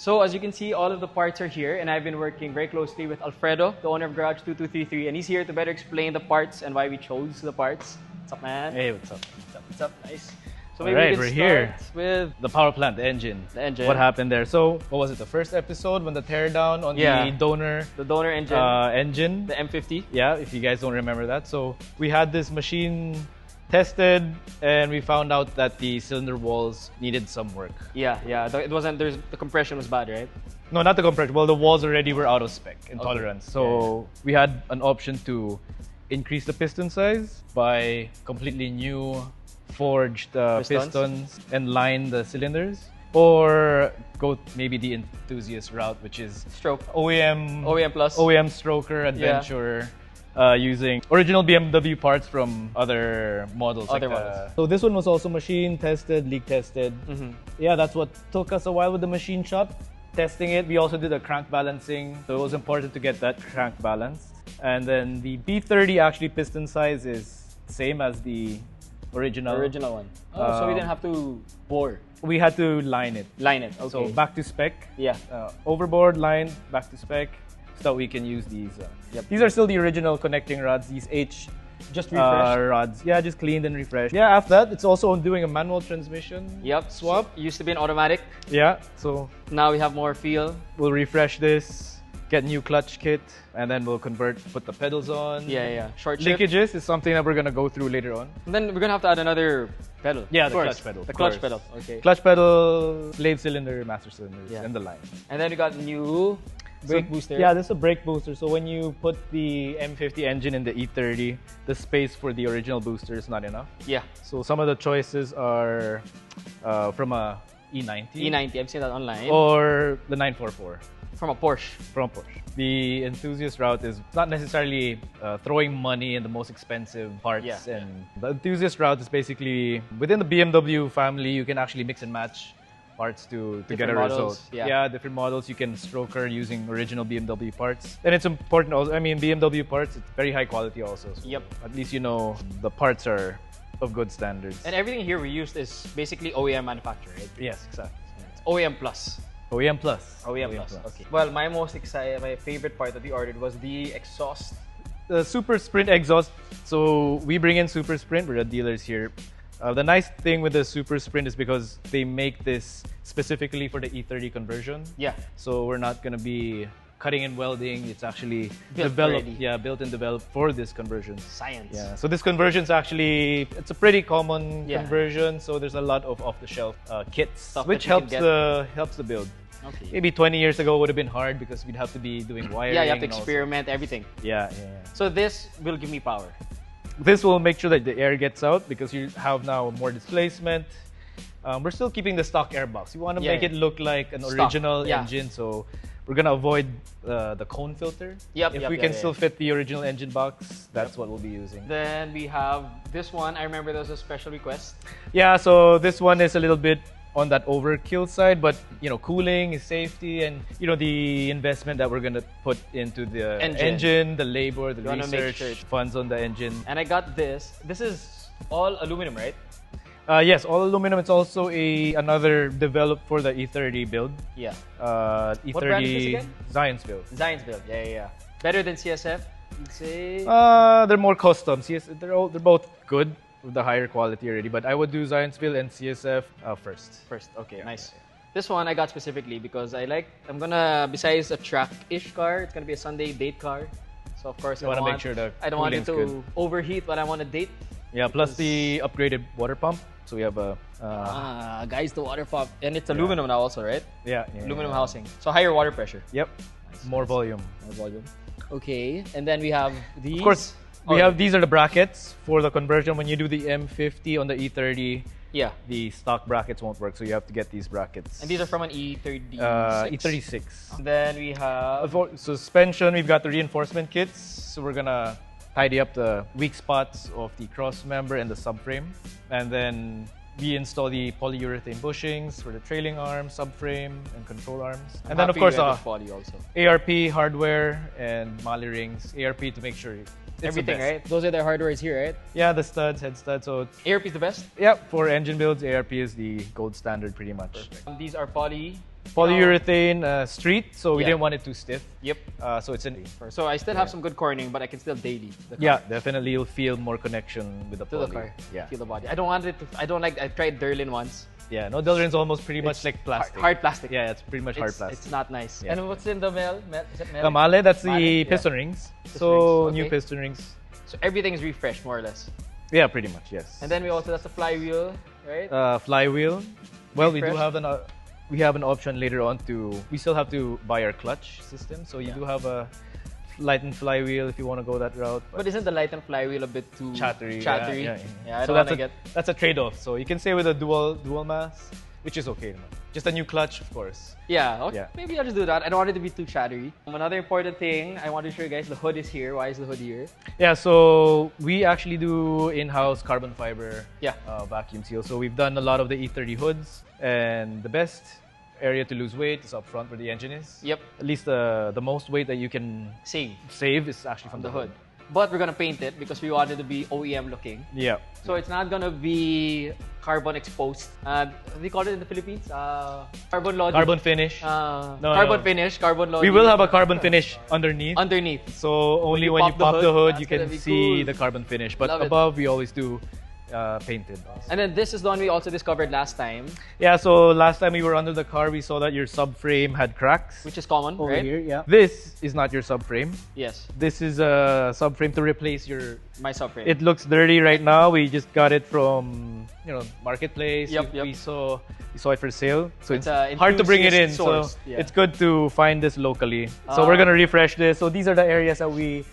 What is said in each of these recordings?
So as you can see, all of the parts are here, and I've been working very closely with Alfredo, the owner of Garage 2233, and he's here to better explain the parts and why we chose the parts. What's up, man? Hey, what's up? What's up? Nice. So All maybe right, we can we're start here with the power plant, the engine. the engine. What happened there? So, what was it? The first episode when the teardown on the donor the donor engine, engine, the M50. Yeah, if you guys don't remember that. So we had this machine tested, and we found out that the cylinder walls needed some work. Yeah. It wasn't. The compression was bad, right? No, not the compression. Well, the walls already were out of spec and tolerance. So we had an option to increase the piston size by completely new forged pistons and line the cylinders, or go maybe the enthusiast route, which is Stroke. OEM Plus. OEM stroker adventure. Using original BMW parts from other models. So this one was also machine tested, leak tested. Yeah, that's what took us a while with the machine shop. Testing it, we also did a crank balancing. So it was important to get that crank balanced. And then the B30 actually piston size is same as the original one. Oh, so we didn't have to bore. We had to line it. Okay. So back to spec. Yeah. Overboard, line, back to spec. So that we can use these. These are still the original connecting rods. These H just refreshed rods. Yeah, just cleaned and refreshed. Yeah, after that, it's also doing a manual transmission swap. So, used to be an automatic. Yeah, so now we have more feel. We'll refresh this, get new clutch kit, and then we'll put the pedals on. Yeah. Short shift. Leakages is something that we're gonna go through later on. And then we're gonna have to add another pedal. Yeah, the clutch pedal. The clutch pedal. Okay. Clutch pedal, slave cylinder, master cylinders, and the line. And then we got new brake booster. Yeah, this is a brake booster. So when you put the M50 engine in the E30, the space for the original booster is not enough. Yeah. So some of the choices are from a E90. E90, I've seen that online. Or the 944. From a Porsche. The enthusiast route is not necessarily throwing money in the most expensive parts. The enthusiast route is basically within the BMW family, you can actually mix and match parts to get a result. Yeah, different models. You can stroker using original BMW parts. And it's important also, I mean, BMW parts, it's very high quality also. So at least you know the parts are of good standards. And everything here we used is basically OEM manufactured, right? Yes, exactly. It's OEM Plus. OEM Plus. Okay. Well, my favorite part that we ordered was the exhaust. The Super Sprint exhaust. So we bring in Super Sprint. We're the dealers here. The nice thing with the Super Sprint is because they make this specifically for the E30 conversion. Yeah. So we're not gonna be cutting and welding. It's actually built and developed for this conversion. Science. Yeah. So this conversion is actually it's a pretty common conversion. So there's a lot of off-the-shelf kits, stuff which helps the build. Okay. Maybe 20 years ago would have been hard because we'd have to be doing wiring. Yeah, you have to experiment everything. Yeah. So this will give me power. This will make sure that the air gets out because you have now more displacement. We're still keeping the stock airbox. We want to make it look like an original engine, so we're gonna avoid the cone filter. If we can still fit the original engine box, that's what we'll be using. Then we have this one. I remember there was a special request. Yeah, so this one is a little bit on that overkill side, but you know, cooling is safety, and you know the investment that we're gonna put into the engine, the labor, the research, funds on the engine. And I got this. This is all aluminum, right? Yes, all aluminum. It's also another developed for the E30 build. Yeah. E30 what brand is this again? Zionsville. Zionsville. Yeah. Better than CSF, you'd say? They're more custom. They're both good with the higher quality already, but I would do Zionsville and CSF first. Okay, nice. This one I got specifically because I'm gonna, besides a track-ish car, it's gonna be a Sunday date car. So of course I don't want it to overheat when I want to date. Yeah, plus the upgraded water pump. So we have a... guys, the water pump. And it's aluminum now also, right? Yeah. Aluminum housing. So higher water pressure. Yep. Nice. More volume. Okay, and then we have these. Of course, these are the brackets for the conversion. When you do the M50 on the E30, the stock brackets won't work, so you have to get these brackets. And these are from an E36. E36. Then we have for suspension. We've got the reinforcement kits, so we're gonna tidy up the weak spots of the cross member and the subframe, and then we install the polyurethane bushings for the trailing arm, subframe, and control arms. And then of course ARP hardware and Mali rings. ARP to make sure everything, right? Those are the hardwares here, right? Yeah, the studs, head studs. So ARP is the best? Yeah, for engine builds, ARP is the gold standard pretty much. These are poly Polyurethane street, so we didn't want it too stiff. Yep. So it's an. So I still have some good cornering, but I can still daily. Yeah, definitely you'll feel more connection with the poly. To the car. Yeah. Feel the body. I don't want it to. I don't like. I tried Durlin once. Yeah, no, Delrin's almost pretty much like plastic. Hard plastic. Yeah, it's pretty much hard plastic. It's not nice. Yeah. And what's in the male? Is it male? The male, that's the piston rings. So new piston rings. So everything is refreshed more or less. Yeah, pretty much, yes. And then we also, that's the flywheel, right? Flywheel. Well, we do have an option later on we still have to buy our clutch system. So you do have a lightened flywheel if you want to go that route. But isn't the lightened flywheel a bit too chattery? Yeah, I so don't that's a trade-off. So you can stay with a dual mass, which is okay. Just a new clutch, of course. Yeah, okay. Maybe I'll just do that. I don't want it to be too chattery. Another important thing I want to show you guys, the hood is here. Why is the hood here? Yeah, so we actually do in-house carbon fiber vacuum seal. So we've done a lot of the E30 hoods, and the best area to lose weight is up front where the engine is. Yep. At least the most weight that you can save is actually from the hood. But we're gonna paint it because we want it to be OEM looking. Yeah. So it's not gonna be carbon exposed. We call it in the Philippines carbon loading. Carbon finish. Finish, carbon loading. We will have a carbon finish underneath. So only when you pop the hood, you can see the carbon finish. But above, we always do painted. And then this is the one we also discovered last time. Yeah, so last time we were under the car, we saw that your subframe had cracks. Which is common, over right? here, yeah. This is not your subframe. Yes. This is a subframe to replace my subframe. It looks dirty right now. We just got it from marketplace. Yep. We saw it for sale, so it's hard hard to bring it in. Sourced. So it's good to find this locally. So we're gonna refresh this. So these are the areas that we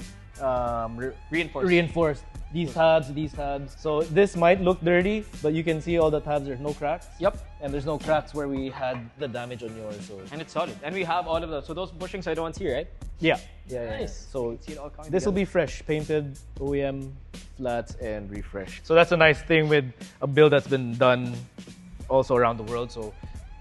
reinforced. These tabs. So this might look dirty, but you can see all the tabs. There's no cracks. Yep. And there's no cracks where we had the damage on yours. So. And it's solid. And we have all of those. So those bushings are the ones here, right? Yeah. Nice. So this will be fresh, painted, OEM, flats, and refreshed. So that's a nice thing with a build that's been done also around the world. So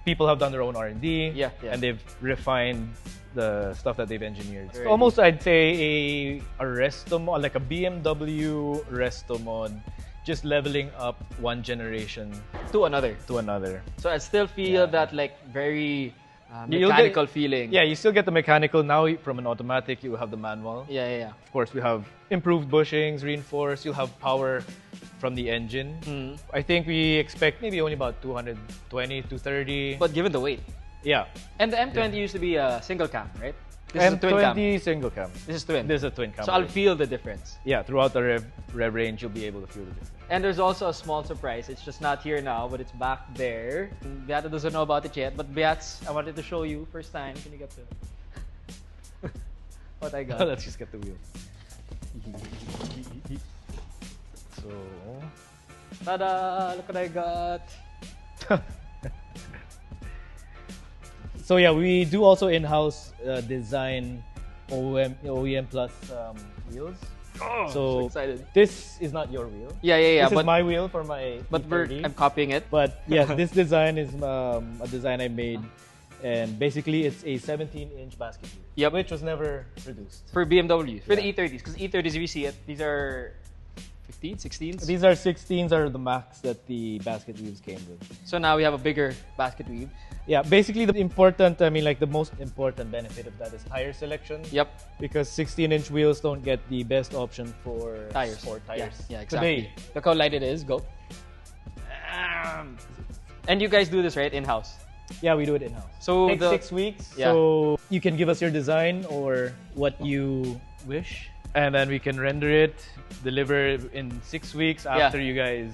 people have done their own R&D. Yeah. And they've refined the stuff that they've engineered. So almost, I'd say a resto mod, like a BMW resto mod, just leveling up one generation to another. So I still feel that like very mechanical feeling. Yeah, you still get the mechanical. Now from an automatic, you have the manual. Yeah. Of course, we have improved bushings, reinforced. You'll have power from the engine. I think we expect maybe only about 220, 230. But given the weight. Yeah. And the M20 used to be a single cam, right? This M20 is a twin cam. single cam. This is twin. This is a twin cam. So I'll feel the difference. Yeah, throughout the rev range, you'll be able to feel the difference. And there's also a small surprise. It's just not here now, but it's back there. Beata doesn't know about it yet, but Beats, I wanted to show you first time. Can you get the what I got? Let's just get the wheel. So, tada! Look what I got. So yeah, we do also in-house design OEM plus wheels. Oh, so excited. This is not your wheel. Yeah. This is my wheel for my E30. I'm copying it. But yes, this design is a design I made, and basically it's a 17-inch basket wheel. Yep. Which was never produced. For BMW, for the E30s, because E30s, if you see it, these are 15, 16s? These are 16s are the max that the basket wheels came with. So now we have a bigger basket wheel. Yeah, basically the most important benefit of that is tire selection. Yep. Because 16-inch wheels don't get the best option for tires. Yeah, exactly. Today. Look how light it is. Go. And you guys do this, right? In-house? Yeah, we do it in-house. So it takes 6 weeks. Yeah. So you can give us your design or what you wish, and then we can render it, deliver in 6 weeks after you guys.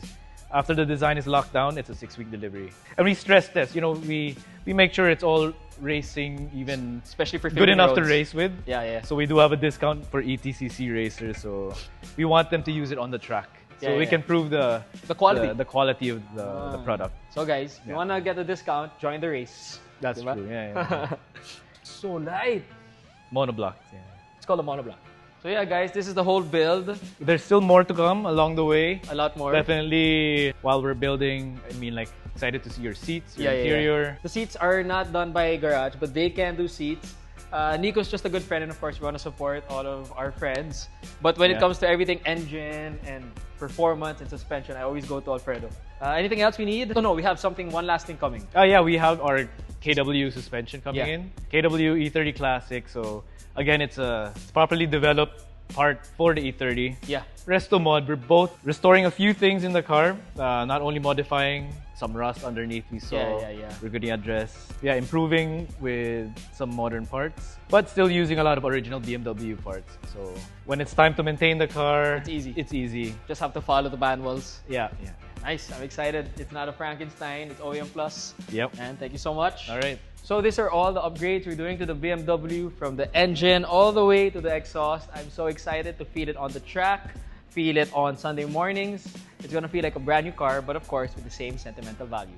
After the design is locked down, it's a 6-week delivery. And we stress test. We make sure it's all racing, even especially for good enough roads. To race with. Yeah. So we do have a discount for ETCC racers. So we want them to use it on the track. So we can prove the quality, the quality of the product. So guys, if you wanna get a discount, join the race. That's true. Yeah. So light. Monoblock. Yeah. It's called a monoblock. So yeah, guys, this is the whole build. There's still more to come along the way. A lot more. Definitely, while we're building, excited to see your seats, your interior. Yeah. The seats are not done by Garage, but they can do seats. Nico's just a good friend, and of course, we want to support all of our friends. But when it comes to everything engine and performance and suspension, I always go to Alfredo. Anything else we need? Oh no, we have one last thing coming. Yeah, we have our KW suspension coming Yeah. in. KW E30 Classic. So again, it's a properly developed part for the E30. Yeah. Resto Mod, we're both restoring a few things in the car, not only modifying some rust underneath we saw. Yeah. We're going to address, improving with some modern parts, but still using a lot of original BMW parts. So when it's time to maintain the car, It's easy. It's easy. Just have to follow the manuals. Yeah. Nice. I'm excited. It's not a Frankenstein. It's OEM Plus. Yep. And thank you so much. All right. So these are all the upgrades we're doing to the BMW, from the engine all the way to the exhaust. I'm so excited to feel it on the track, feel it on Sunday mornings. It's gonna feel like a brand new car, but of course with the same sentimental value.